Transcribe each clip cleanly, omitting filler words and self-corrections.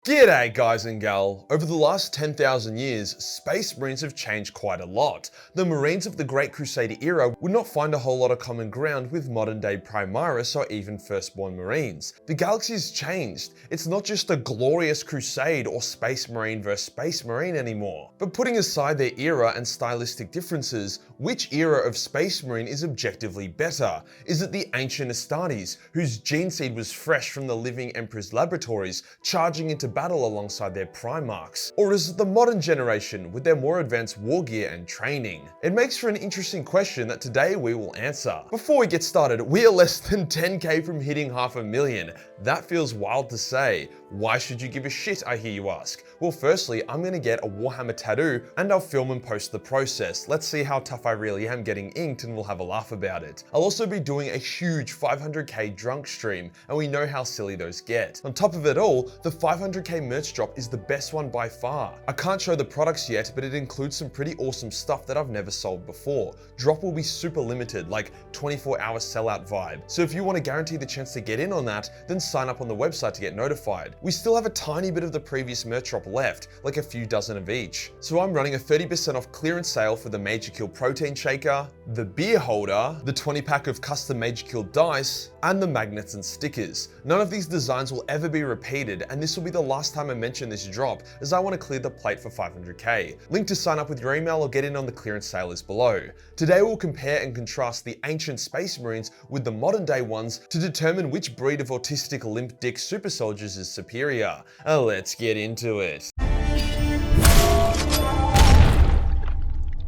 G'day guys and gal. Over the last 10,000 years, Space Marines have changed quite a lot. The Marines of the Great Crusade era would not find a whole lot of common ground with modern day Primaris or even Firstborn Marines. The galaxy's changed. It's not just a glorious Crusade or Space Marine versus Space Marine anymore. But putting aside their era and stylistic differences, which era of Space Marine is objectively better? Is it the ancient Astartes, whose gene seed was fresh from the living Emperor's laboratories, charging into battle alongside their Primarchs? Or is it the modern generation with their more advanced war gear and training? It makes for an interesting question that today we will answer. Before we get started, we are less than 10k from hitting 500,000. That feels wild to say. Why should you give a shit, I hear you ask? Well, firstly, I'm gonna get a Warhammer tattoo and I'll film and post the process. Let's see how tough I really am getting inked and we'll have a laugh about it. I'll also be doing a huge 500k drunk stream, and we know how silly those get. On top of it all, the 500k merch drop is the best one by far. I can't show the products yet, but it includes some pretty awesome stuff that I've never sold before. Drop will be super limited, like 24-hour sellout vibe. So if you want to guarantee the chance to get in on that, then sign up on the website to get notified. We still have a tiny bit of the previous merch drop left, like a few dozen of each. So I'm running a 30% off clearance sale for the Majorkill protein shaker, the beer holder, the 20-pack of custom Majorkill dice, and the magnets and stickers. None of these designs will ever be repeated, and this will be the last time I mention this drop, as I want to clear the plate for 500k. Link to sign up with your email or get in on the clearance sale is below. Today we'll compare and contrast the ancient Space Marines with the modern day ones to determine which breed of autistic limp dick super soldiers is superior. Let's get into it.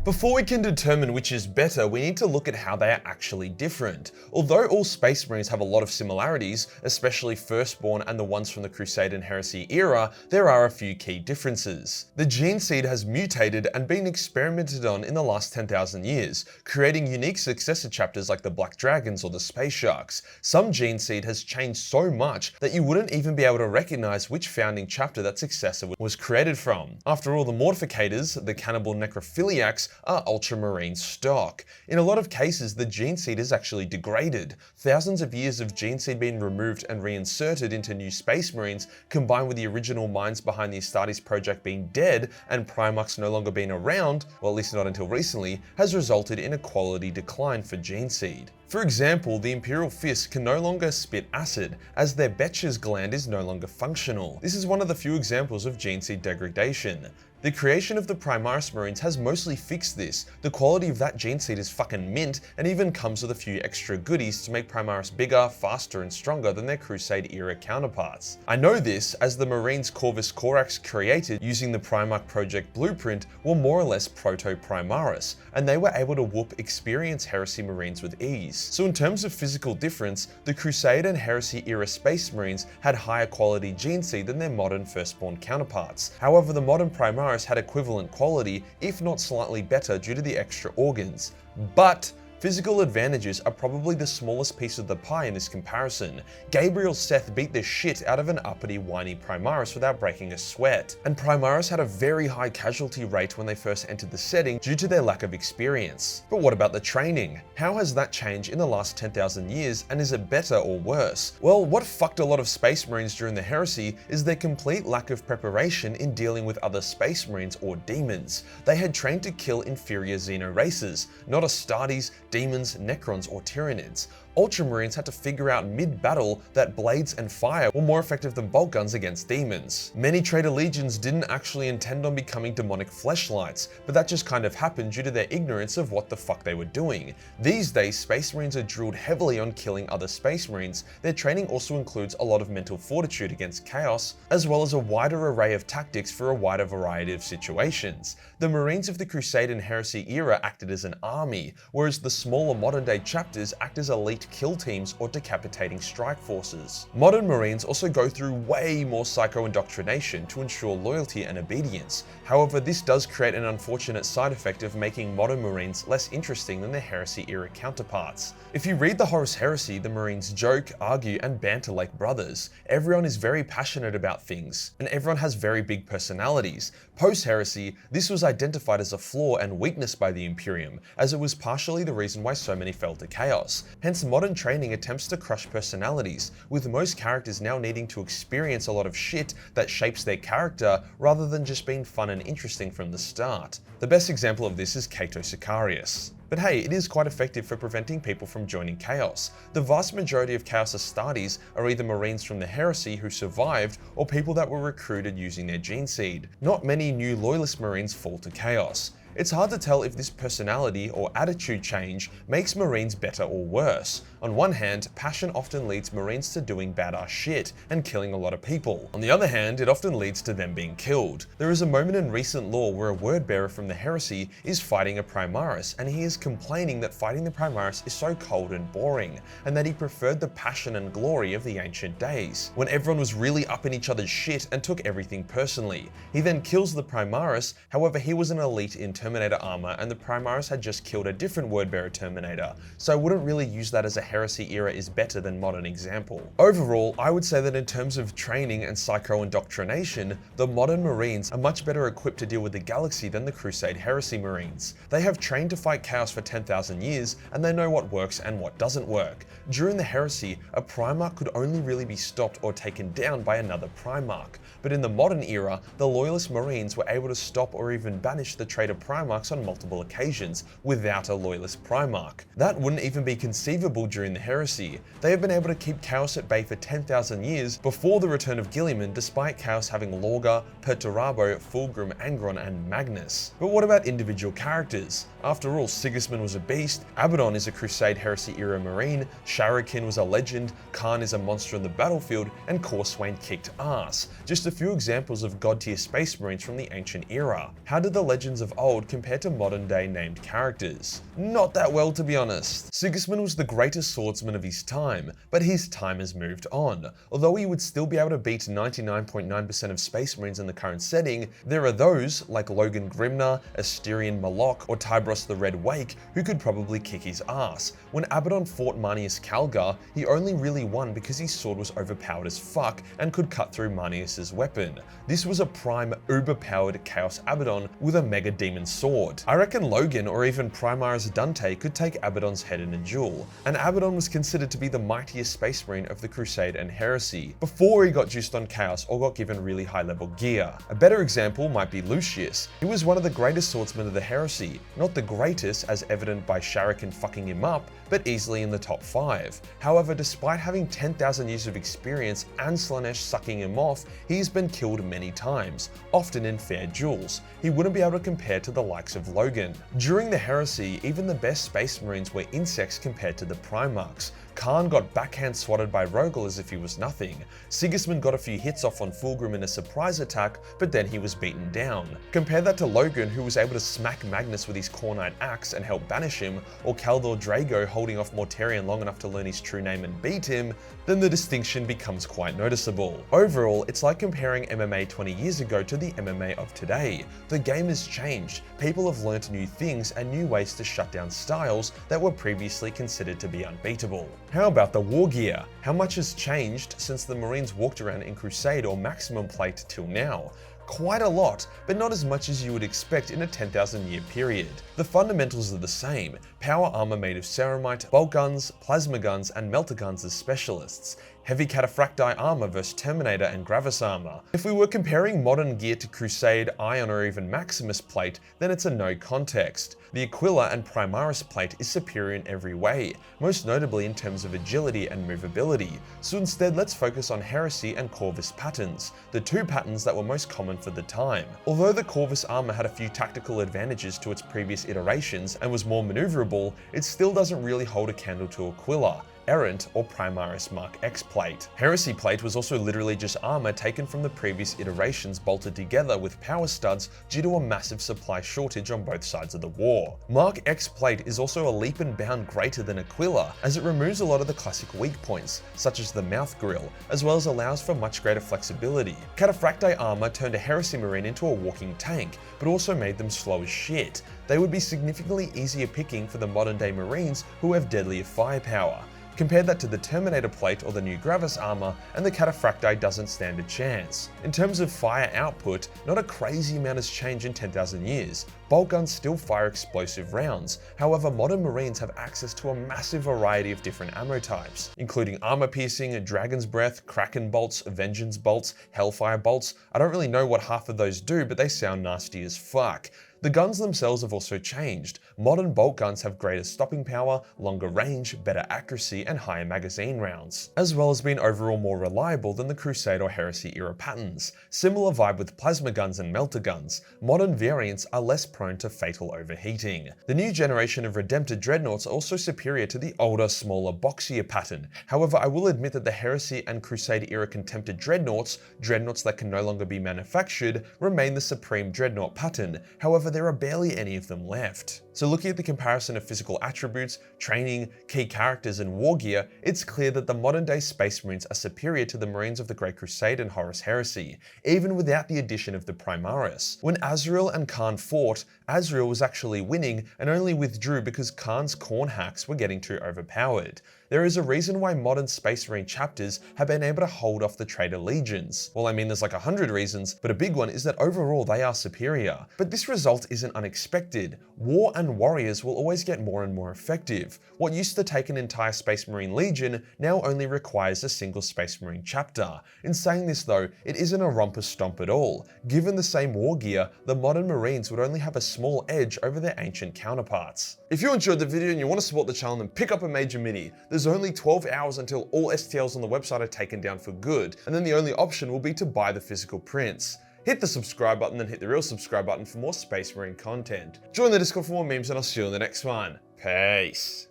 Before we can determine which is better, we need to look at how they are actually different. Although all Space Marines have a lot of similarities, especially Firstborn and the ones from the Crusade and Heresy era, there are a few key differences. The gene seed has mutated and been experimented on in the last 10,000 years, creating unique successor chapters like the Black Dragons or the Space Sharks. Some gene seed has changed so much that you wouldn't even be able to recognize which founding chapter that successor was created from. After all, the Mortificators, the Cannibal Necrophiliacs, are Ultramarine stock. In a lot of cases, the gene seed is actually degraded. Thousands of years of gene seed being removed and reinserted into new Space Marines, combined with the original minds behind the Astartes project being dead and Primarchs no longer being around, well, at least not until recently, has resulted in a quality decline for gene seed. For example, the Imperial Fist can no longer spit acid, as their Betcher's gland is no longer functional. This is one of the few examples of gene seed degradation. The creation of the Primaris Marines has mostly fixed this. The quality of that gene seed is fucking mint, and even comes with a few extra goodies to make Primaris bigger, faster, and stronger than their Crusade era counterparts. I know this as the Marines Corvus Corax created using the Primarch Project blueprint were more or less proto-Primaris, and they were able to whoop experienced Heresy Marines with ease. So in terms of physical difference, the Crusade and Heresy era Space Marines had higher quality gene seed than their modern Firstborn counterparts. However, the modern Primaris had equivalent quality, if not slightly better due to the extra organs. But physical advantages are probably the smallest piece of the pie in this comparison. Gabriel Seth beat the shit out of an uppity, whiny Primaris without breaking a sweat, and Primaris had a very high casualty rate when they first entered the setting due to their lack of experience. But what about the training? How has that changed in the last 10,000 years, and is it better or worse? Well, what fucked a lot of Space Marines during the Heresy is their complete lack of preparation in dealing with other Space Marines or demons. They had trained to kill inferior Xeno races, not Astartes, demons, Necrons, or Tyranids. Ultramarines had to figure out mid-battle that blades and fire were more effective than bolt guns against demons. Many traitor legions didn't actually intend on becoming demonic fleshlights, but that just kind of happened due to their ignorance of what the fuck they were doing. These days, Space Marines are drilled heavily on killing other Space Marines. Their training also includes a lot of mental fortitude against chaos, as well as a wider array of tactics for a wider variety of situations. The Marines of the Crusade and Heresy era acted as an army, whereas the smaller modern-day chapters act as elite kill teams or decapitating strike forces. Modern Marines also go through way more psycho-indoctrination to ensure loyalty and obedience. However, this does create an unfortunate side effect of making modern Marines less interesting than their Heresy era counterparts. If you read the Horus Heresy, the Marines joke, argue, and banter like brothers. Everyone is very passionate about things, and everyone has very big personalities. Post-Heresy, this was identified as a flaw and weakness by the Imperium, as it was partially the reason why so many fell to chaos. Hence, modern training attempts to crush personalities, with most characters now needing to experience a lot of shit that shapes their character rather than just being fun and interesting from the start. The best example of this is Cato Sicarius. But hey, it is quite effective for preventing people from joining Chaos. The vast majority of Chaos Astartes are either Marines from the Heresy who survived, or people that were recruited using their gene seed. Not many new Loyalist Marines fall to Chaos. It's hard to tell if this personality or attitude change makes Marines better or worse. On one hand, passion often leads Marines to doing badass shit and killing a lot of people. On the other hand, it often leads to them being killed. There is a moment in recent lore where a word bearer from the Heresy is fighting a Primaris, and he is complaining that fighting the Primaris is so cold and boring, and that he preferred the passion and glory of the ancient days, when everyone was really up in each other's shit and took everything personally. He then kills the Primaris, however he was an elite in Terminator armor, and the Primaris had just killed a different wordbearer Terminator, so I wouldn't really use that as a Heresy era is better than modern example. Overall, I would say that in terms of training and psycho-indoctrination, the modern Marines are much better equipped to deal with the galaxy than the Crusade Heresy Marines. They have trained to fight Chaos for 10,000 years, and they know what works and what doesn't work. During the Heresy, a Primarch could only really be stopped or taken down by another Primarch, but in the modern era, the Loyalist Marines were able to stop or even banish the traitor Primarchs on multiple occasions without a Loyalist Primarch. That wouldn't even be conceivable during the Heresy. They have been able to keep Chaos at bay for 10,000 years before the return of Guilliman, despite Chaos having Lorga, Perturabo, Fulgrim, Angron, and Magnus. But what about individual characters? After all, Sigismund was a beast, Abaddon is a Crusade Heresy era Marine, Sharakin was a legend, Khan is a monster on the battlefield, and Corswain kicked ass. Just a few examples of god-tier Space Marines from the ancient era. How did the legends of old compare to modern day named characters? Not that well, to be honest. Sigismund was the greatest swordsman of his time, but his time has moved on. Although he would still be able to beat 99.9% of Space Marines in the current setting, there are those, like Logan Grimnar, Asterion Malok, or Tybros the Red Wake, who could probably kick his ass. When Abaddon fought Marneus Calgar, he only really won because his sword was overpowered as fuck and could cut through Marneus's weapon. This was a prime, uber-powered Chaos Abaddon with a Mega Demon sword. I reckon Logan or even Primaris Dante could take Abaddon's head in a duel, and Abaddon was considered to be the mightiest Space Marine of the Crusade and Heresy, before he got juiced on Chaos or got given really high level gear. A better example might be Lucius. He was one of the greatest swordsmen of the Heresy, not the greatest as evident by Sharakin fucking him up, but easily in the top 5. However, despite having 10,000 years of experience and Slanesh sucking him off, he's been killed many times, often in fair duels. He wouldn't be able to compare to the likes of Logan. During the Heresy, even the best Space Marines were insects compared to the Primarchs. Khan got backhand swatted by Rogel as if he was nothing. Sigismund got a few hits off on Fulgrim in a surprise attack, but then he was beaten down. Compare that to Logan, who was able to smack Magnus with his Cornite axe and help banish him, or Kaldor Drago holding off Mortarion long enough to learn his true name and beat him, then the distinction becomes quite noticeable. Overall, it's like comparing MMA 20 years ago to the MMA of today. The game has changed, people have learnt new things and new ways to shut down styles that were previously considered to be unbeatable. How about the war gear? How much has changed since the Marines walked around in Crusade or Maximum Plate till now? Quite a lot, but not as much as you would expect in a 10,000 year period. The fundamentals are the same: power armor made of ceramite, bolt guns, plasma guns, and melter guns as specialists. Heavy cataphracti armor versus Terminator and Gravis armor. If we were comparing modern gear to Crusade, Ion, or even Maximus plate, then it's a no context. The Aquila and Primaris plate is superior in every way, most notably in terms of agility and movability. So instead, let's focus on Heresy and Corvus patterns, the two patterns that were most common for the time. Although the Corvus armor had a few tactical advantages to its previous iterations and was more maneuverable, it still doesn't really hold a candle to Aquila, Errant, or Primaris Mark X plate. Heresy plate was also literally just armor taken from the previous iterations bolted together with power studs due to a massive supply shortage on both sides of the war. Mark X plate is also a leap and bound greater than Aquila, as it removes a lot of the classic weak points, such as the mouth grill, as well as allows for much greater flexibility. Cataphracti armor turned a Heresy Marine into a walking tank, but also made them slow as shit. They would be significantly easier picking for the modern day Marines who have deadlier firepower. Compare that to the Terminator plate or the new Gravis armor, and the Cataphracti doesn't stand a chance. In terms of fire output, not a crazy amount has changed in 10,000 years. Bolt guns still fire explosive rounds, however modern Marines have access to a massive variety of different ammo types, including armor piercing, Dragon's Breath, Kraken bolts, Vengeance bolts, Hellfire bolts. I don't really know what half of those do, but they sound nasty as fuck. The guns themselves have also changed. Modern bolt guns have greater stopping power, longer range, better accuracy, and higher magazine rounds, as well as being overall more reliable than the Crusade or Heresy era patterns. Similar vibe with plasma guns and melter guns. Modern variants are less prone to fatal overheating. The new generation of Redemptor Dreadnoughts are also superior to the older, smaller, boxier pattern. However, I will admit that the Heresy and Crusade era Contemptor Dreadnoughts that can no longer be manufactured, remain the supreme Dreadnought pattern. However, there are barely any of them left. So looking at the comparison of physical attributes, training, key characters, and war gear, it's clear that the modern day Space Marines are superior to the Marines of the Great Crusade and Horus Heresy, even without the addition of the Primaris. When Azrael and Khan fought, Azrael was actually winning and only withdrew because Khan's corn hacks were getting too overpowered. There is a reason why modern Space Marine chapters have been able to hold off the traitor legions. Well, I mean, there's like 100 reasons, but a big one is that overall they are superior. But this result isn't unexpected. War and warriors will always get more and more effective. What used to take an entire Space Marine legion now only requires a single Space Marine chapter. In saying this though, it isn't a romper stomp at all. Given the same war gear, the modern Marines would only have a small edge over their ancient counterparts. If you enjoyed the video and you want to support the channel, then pick up a Major Mini. There's only 12 hours until all STLs on the website are taken down for good, and then the only option will be to buy the physical prints. Hit the subscribe button, then hit the real subscribe button for more Space Marine content. Join the Discord for more memes, and I'll see you in the next one. Peace.